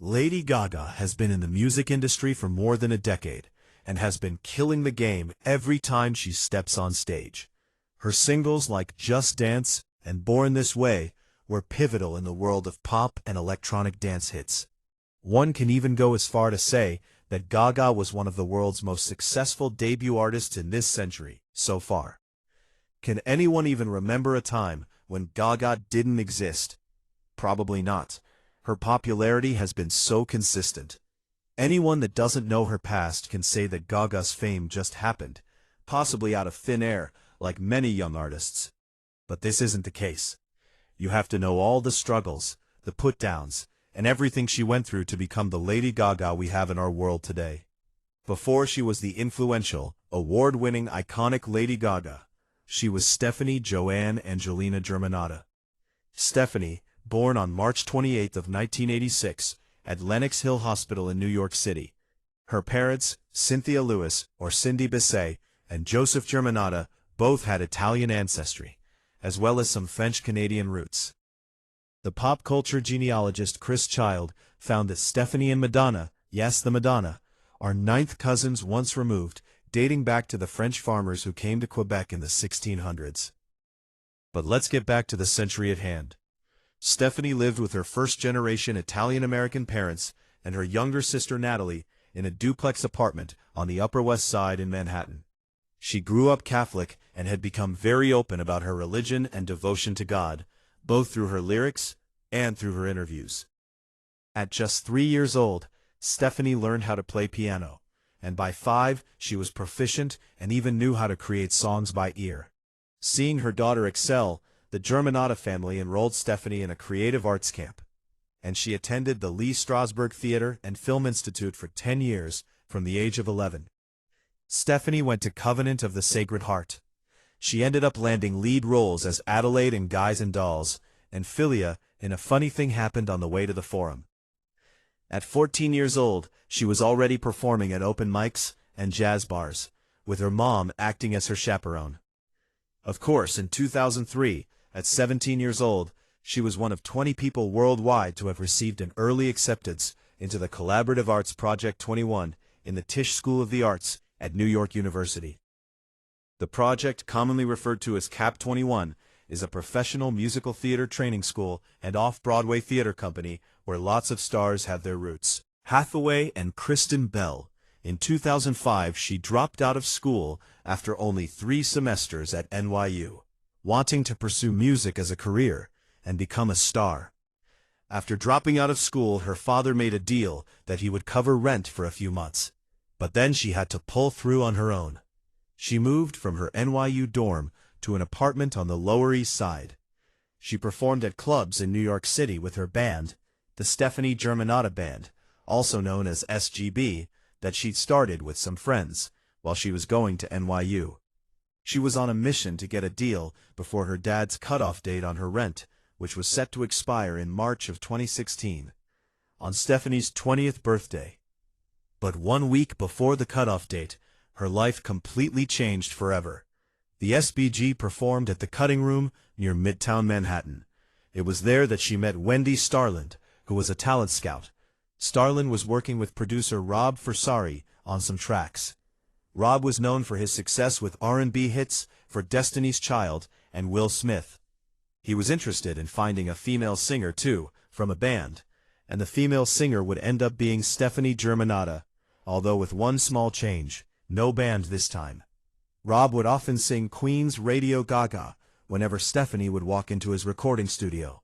Lady Gaga has been in the music industry for more than a decade and has been killing the game every time she steps on stage. Her singles like Just Dance and Born This Way were pivotal in the world of pop and electronic dance hits. One can even go as far to say that Gaga was one of the world's most successful debut artists in this century so far. Can anyone even remember a time when Gaga didn't exist? Probably not. Her popularity has been so consistent. Anyone that doesn't know her past can say that Gaga's fame just happened, possibly out of thin air, like many young artists. But this isn't the case. You have to know all the struggles, the put-downs, and everything she went through to become the Lady Gaga we have in our world today. Before she was the influential, award-winning, iconic Lady Gaga, she was Stefani Joanne Angelina Germanotta. Stefani, born on March 28 of 1986 at Lenox Hill Hospital in New York City. Her parents, Cynthia Lewis, or Cindy Bissay, and Joseph Germanotta, both had Italian ancestry, as well as some French-Canadian roots. The pop culture genealogist Chris Child found that Stefani and Madonna, yes, the Madonna, are ninth cousins once removed, dating back to the French farmers who came to Quebec in the 1600s. But let's get back to the century at hand. Stefani lived with her first-generation Italian-American parents and her younger sister Natalie in a duplex apartment on the Upper West Side in Manhattan. She grew up Catholic and had become very open about her religion and devotion to God, both through her lyrics and through her interviews. At just 3 years old, Stefani learned how to play piano, and by 5 she was proficient and even knew how to create songs by ear. Seeing her daughter excel, the Germanotta family enrolled Stefani in a creative arts camp, and she attended the Lee Strasberg Theater and Film Institute for 10 years from the age of 11. Stefani went to Covenant of the Sacred Heart. She ended up landing lead roles as Adelaide in Guys and Dolls, and Philia in A Funny Thing Happened on the Way to the Forum. At 14 years old, she was already performing at open mics and jazz bars, with her mom acting as her chaperone. Of course, in 2003, at 17 years old, she was one of 20 people worldwide to have received an early acceptance into the Collaborative Arts Project 21 in the Tisch School of the Arts at New York University. The project, commonly referred to as CAP 21, is a professional musical theater training school and off-Broadway theater company where lots of stars have their roots. Hathaway and Kristen Bell. In 2005, she dropped out of school after only 3 semesters at NYU, wanting to pursue music as a career and become a star. After dropping out of school, her father made a deal that he would cover rent for a few months, but then she had to pull through on her own. She moved from her NYU dorm to an apartment on the Lower East Side. She performed at clubs in New York City with her band, the Stefani Germanotta Band, also known as SGB, that she'd started with some friends while she was going to NYU. She was on a mission to get a deal before her dad's cutoff date on her rent, which was set to expire in March of 2016, on Stefani's 20th birthday. But 1 week before the cutoff date, her life completely changed forever. The SBG performed at the Cutting Room near Midtown Manhattan. It was there that she met Wendy Starland, who was a talent scout. Starland was working with producer Rob Forsari on some tracks. Rob was known for his success with R&B hits for Destiny's Child and Will Smith. He was interested in finding a female singer, too, from a band, and the female singer would end up being Stefani Germanotta, although with one small change: no band this time. Rob would often sing Queen's Radio Gaga whenever Stefani would walk into his recording studio,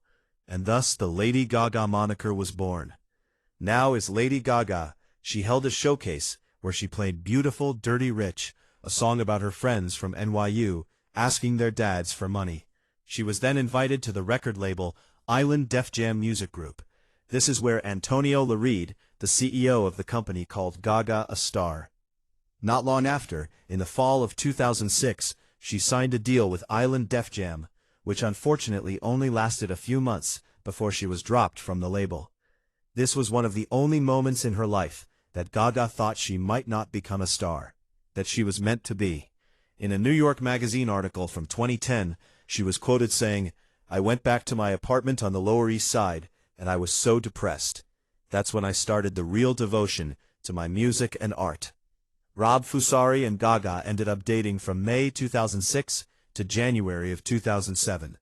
and thus the Lady Gaga moniker was born. Now as Lady Gaga, she held a showcase where she played Beautiful Dirty Rich, a song about her friends from NYU asking their dads for money. She was then invited to the record label Island Def Jam Music Group. This is where Antonio Lareed, the CEO of the company, called Gaga a star. Not long after, in the fall of 2006, she signed a deal with Island Def Jam, which unfortunately only lasted a few months before she was dropped from the label. This was one of the only moments in her life that Gaga thought she might not become a star, that she was meant to be. In a New York Magazine article from 2010, she was quoted saying, "I went back to my apartment on the Lower East Side, and I was so depressed. That's when I started the real devotion to my music and art. Rob Fusari and Gaga ended up dating from May 2006 to January of 2007.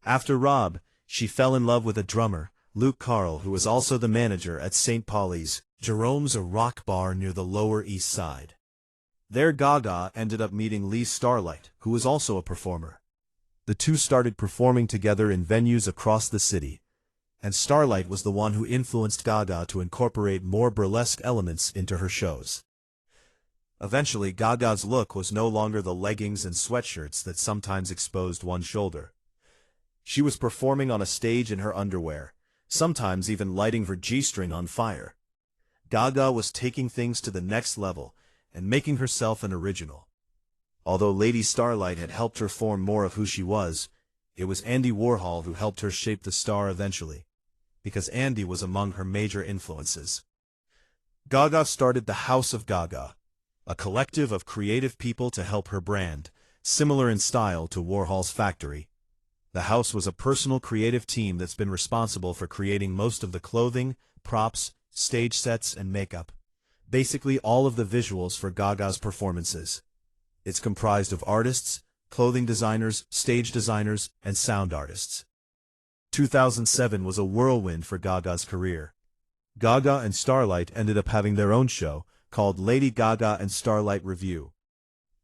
After Rob, she fell in love with a drummer, Luke Carl, who was also the manager at St. Pauli's, Jerome's, a rock bar near the Lower East Side. There Gaga ended up meeting Lee Starlight, who was also a performer. The two started performing together in venues across the city, and Starlight was the one who influenced Gaga to incorporate more burlesque elements into her shows. Eventually, Gaga's look was no longer the leggings and sweatshirts that sometimes exposed one shoulder. She was performing on a stage in her underwear, sometimes even lighting her G-string on fire. Gaga was taking things to the next level and making herself an original. Although Lady Starlight had helped her form more of who she was, it was Andy Warhol who helped her shape the star eventually, because Andy was among her major influences. Gaga started the House of Gaga, a collective of creative people to help her brand, similar in style to Warhol's factory. The house was a personal creative team that's been responsible for creating most of the clothing, props, stage sets, and makeup. Basically all of the visuals for Gaga's performances. It's comprised of artists, clothing designers, stage designers, and sound artists. 2007 was a whirlwind for Gaga's career. Gaga and Starlight ended up having their own show, called Lady Gaga and Starlight Review.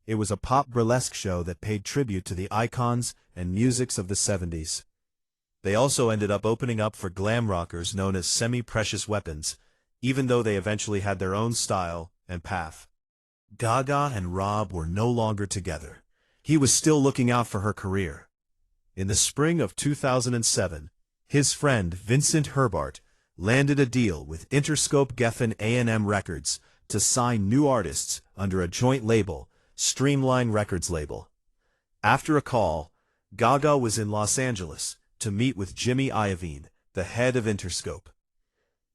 It was a pop burlesque show that paid tribute to the icons and musics of the 70s. They also ended up opening up for glam rockers known as Semi-Precious Weapons, even though they eventually had their own style and path. Gaga and Rob were no longer together. He was still looking out for her career. In the spring of 2007, his friend Vincent Herbart landed a deal with Interscope Geffen A&M Records to sign new artists under a joint label, Streamline Records label. After a call, Gaga was in Los Angeles to meet with Jimmy Iovine, the head of Interscope.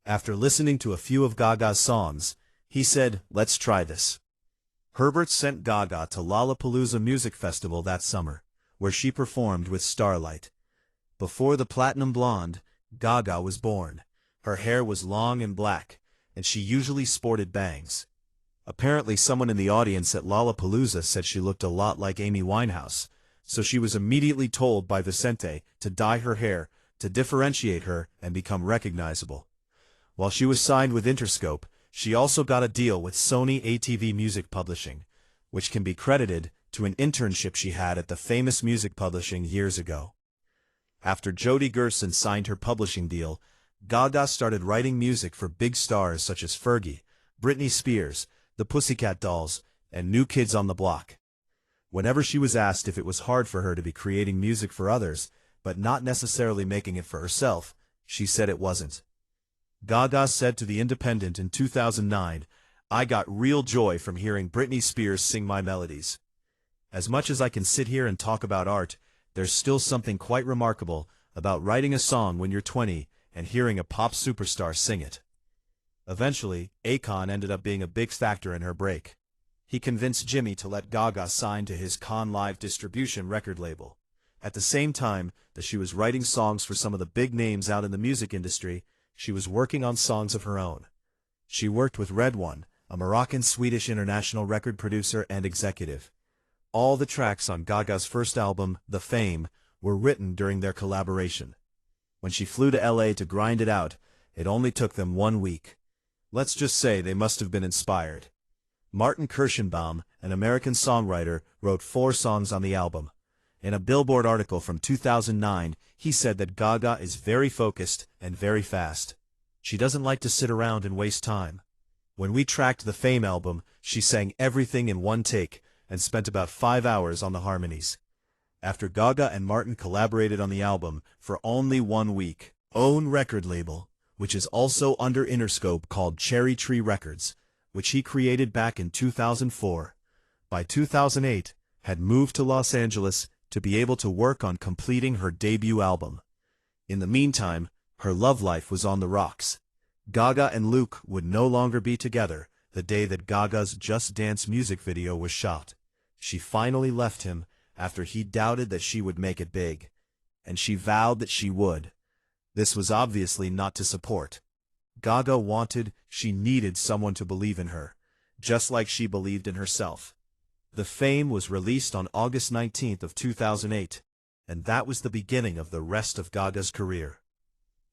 After listening to a few of Gaga's songs, he said, "Let's try this." Herbert sent Gaga to Lollapalooza Music Festival that summer, where she performed with Starlight. Before the Platinum Blonde, Gaga was born. Her hair was long and black, and she usually sported bangs. Apparently someone in the audience at Lollapalooza said she looked a lot like Amy Winehouse, so she was immediately told by Vicente to dye her hair to differentiate her and become recognizable. While she was signed with Interscope, she also got a deal with Sony ATV Music Publishing, which can be credited to an internship she had at the famous music publishing years ago. After Jody Gerson signed her publishing deal, Gaga started writing music for big stars such as Fergie, Britney Spears, the Pussycat Dolls, and New Kids on the Block. Whenever she was asked if it was hard for her to be creating music for others, but not necessarily making it for herself, she said it wasn't. Gaga said to The Independent in 2009, "I got real joy from hearing Britney Spears sing my melodies. As much as I can sit here and talk about art, there's still something quite remarkable about writing a song when you're 20 and hearing a pop superstar sing it." Eventually, Akon ended up being a big factor in her break. He convinced Jimmy to let Gaga sign to his Con Live distribution record label. At the same time that she was writing songs for some of the big names out in the music industry, she was working on songs of her own. She worked with Red One, a Moroccan-Swedish international record producer and executive. All the tracks on Gaga's first album, The Fame, were written during their collaboration. When she flew to LA to grind it out, it only took them 1 week. Let's just say they must have been inspired. Martin Kirschenbaum, an American songwriter, wrote 4 songs on the album. In a Billboard article from 2009, he said that Gaga is very focused and very fast. She doesn't like to sit around and waste time. When we tracked the Fame album, she sang everything in one take and spent about 5 hours on the harmonies. After Gaga and Martin collaborated on the album for only 1 week, own record label, which is also under Interscope, called Cherry Tree Records, which he created back in 2004, by 2008, had moved to Los Angeles to be able to work on completing her debut album. In the meantime, her love life was on the rocks. Gaga and Luke would no longer be together the day that Gaga's Just Dance music video was shot. She finally left him after he doubted that she would make it big, and she vowed that she would. This was obviously not to support. She needed someone to believe in her, just like she believed in herself. The Fame was released on August 19th of 2008, and that was the beginning of the rest of Gaga's career.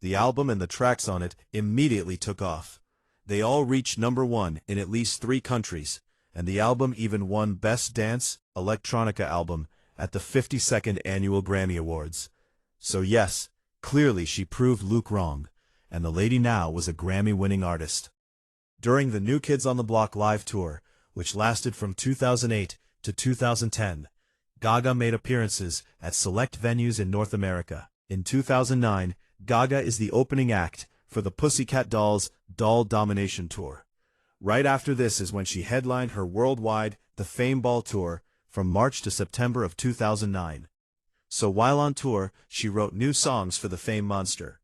The album and the tracks on it immediately took off. They all reached #1 in at least 3 countries, and the album even won Best Dance Electronica Album at the 52nd Annual Grammy Awards. So yes, clearly she proved Luke wrong, and the lady now was a Grammy-winning artist. During the New Kids on the Block live tour, which lasted from 2008 to 2010, Gaga made appearances at select venues in North America. In 2009, Gaga is the opening act for the Pussycat Dolls' Doll Domination Tour. Right after this is when she headlined her worldwide The Fame Ball Tour from March to September of 2009. So while on tour, she wrote new songs for the Fame monster.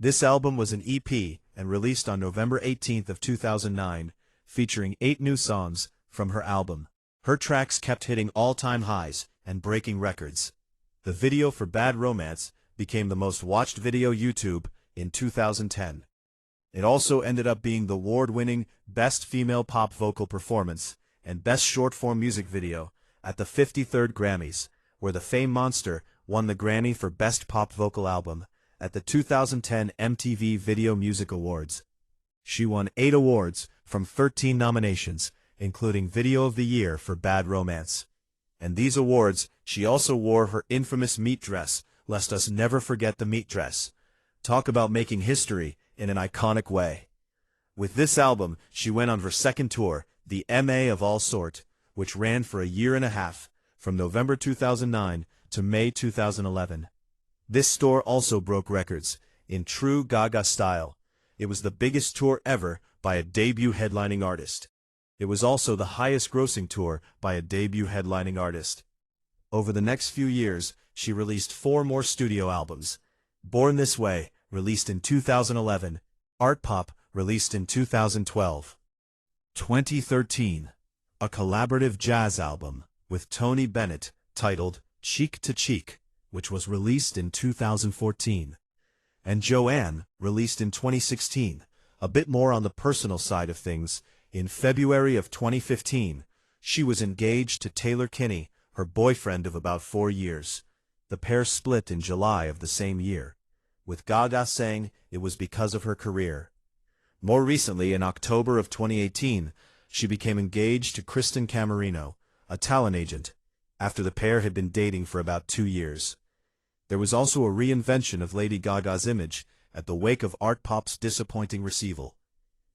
This album was an EP and released on November 18th of 2009, featuring 8 new songs from her album. Her tracks kept hitting all-time highs and breaking records. The video for Bad Romance became the most watched video YouTube in 2010. It also ended up being the award-winning Best Female Pop Vocal Performance and Best Short-Form Music Video at the 53rd Grammys, where the Fame monster won the Grammy for Best Pop Vocal Album at the 2010 MTV Video Music Awards. She won 8 awards from 13 nominations, including Video of the Year for Bad Romance. And these awards, she also wore her infamous meat dress. Let us never forget the meat dress. Talk about making history in an iconic way. With this album, she went on her second tour, the MA of All Sort, which ran for a year and a half, from November 2009 to May 2011. This tour also broke records, in true Gaga style. It was the biggest tour ever by a debut headlining artist. It was also the highest grossing tour by a debut headlining artist. Over the next few years, she released 4 more studio albums. Born This Way, released in 2011. Art Pop, released in 2012. 2013. A collaborative jazz album with Tony Bennett titled Cheek to Cheek, which was released in 2014. And Joanne, released in 2016. A bit more on the personal side of things. In February of 2015, she was engaged to Taylor Kinney, her boyfriend of about 4 years. The pair split in July of the same year, with Gaga saying it was because of her career. More recently, in October of 2018, she became engaged to Kristen Camerino, a talent agent, after the pair had been dating for about 2 years. There was also a reinvention of Lady Gaga's image at the wake of Art Pop's disappointing receival.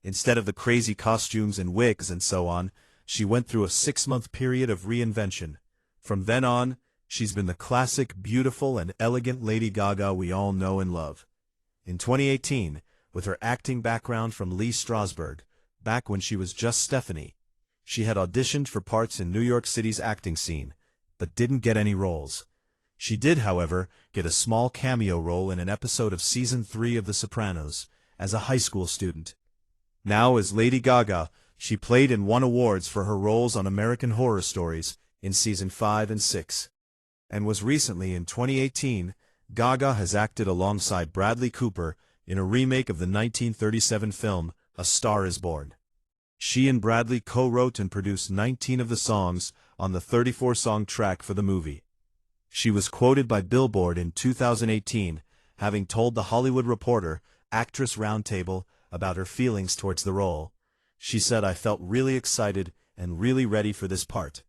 Instead of the crazy costumes and wigs and so on, she went through a 6-month period of reinvention. From then on, she's been the classic, beautiful, and elegant Lady Gaga we all know and love. In 2018, with her acting background from Lee Strasberg, back when she was just Stefani, she had auditioned for parts in New York City's acting scene, but didn't get any roles. She did, however, get a small cameo role in an episode of Season 3 of The Sopranos, as a high school student. Now as Lady Gaga, she played and won awards for her roles on American Horror Stories in Season 5 and 6. And was recently in 2018, Gaga has acted alongside Bradley Cooper in a remake of the 1937 film A Star is Born. She and Bradley co-wrote and produced 19 of the songs on the 34-song track for the movie. She was quoted by Billboard in 2018, having told The Hollywood Reporter, Actress Roundtable, about her feelings towards the role. She said, "I felt really excited and really ready for this part.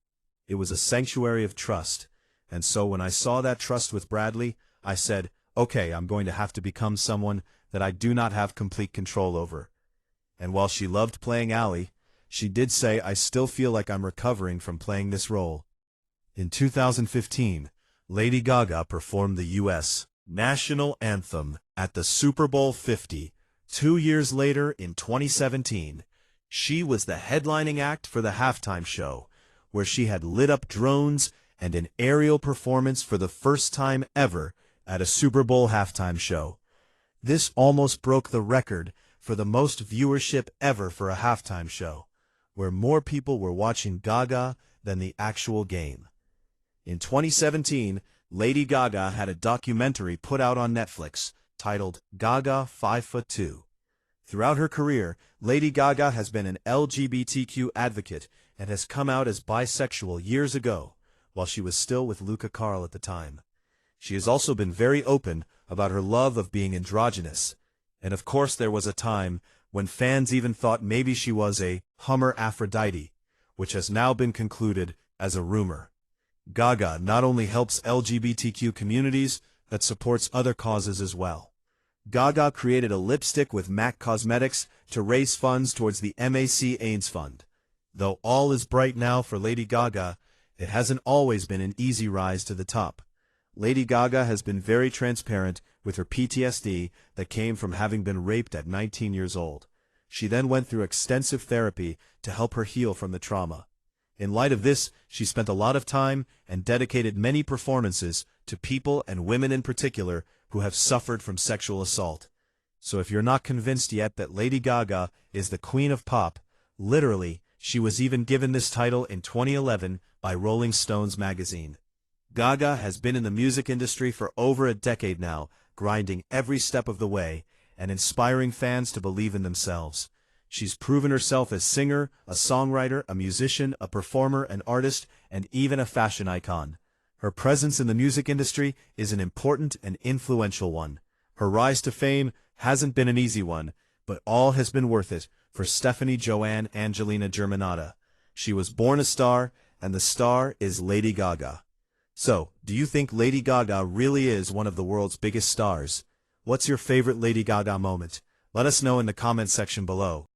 It was a sanctuary of trust, and so when I saw that trust with Bradley, I said, okay, I'm going to have to become someone that I do not have complete control over." And while she loved playing Allie, she did say, "I still feel like I'm recovering from playing this role." In 2015, Lady Gaga performed the U.S. national anthem at the Super Bowl 50. 2 years later, in 2017, she was the headlining act for the halftime show, where she had lit up drones and an aerial performance for the first time ever at a Super Bowl halftime show. This almost broke the record for the most viewership ever for a halftime show, where more people were watching Gaga than the actual game. In 2017, Lady Gaga had a documentary put out on Netflix titled Gaga 5'2". Throughout her career, Lady Gaga has been an LGBTQ advocate and has come out as bisexual years ago, while she was still with Luca Carl at the time. She has also been very open about her love of being androgynous, and of course there was a time when fans even thought maybe she was a Hummer Aphrodite, which has now been concluded as a rumor. Gaga not only helps LGBTQ communities, but supports other causes as well. Gaga created a lipstick with MAC Cosmetics to raise funds towards the MAC AIDS Fund. Though all is bright now for Lady Gaga, it hasn't always been an easy rise to the top. Lady Gaga has been very transparent with her PTSD that came from having been raped at 19 years old. She then went through extensive therapy to help her heal from the trauma. In light of this, she spent a lot of time and dedicated many performances to people and women in particular who have suffered from sexual assault. So if you're not convinced yet that Lady Gaga is the queen of pop, literally, she was even given this title in 2011 by Rolling Stones magazine. Gaga has been in the music industry for over a decade now, grinding every step of the way and inspiring fans to believe in themselves. She's proven herself as singer, a songwriter, a musician, a performer, an artist, and even a fashion icon. Her presence in the music industry is an important and influential one. Her rise to fame hasn't been an easy one, but all has been worth it for Stefani Joanne Angelina Germanotta. She was born a star, and the star is Lady Gaga. So, do you think Lady Gaga really is one of the world's biggest stars? What's your favorite Lady Gaga moment? Let us know in the comment section below.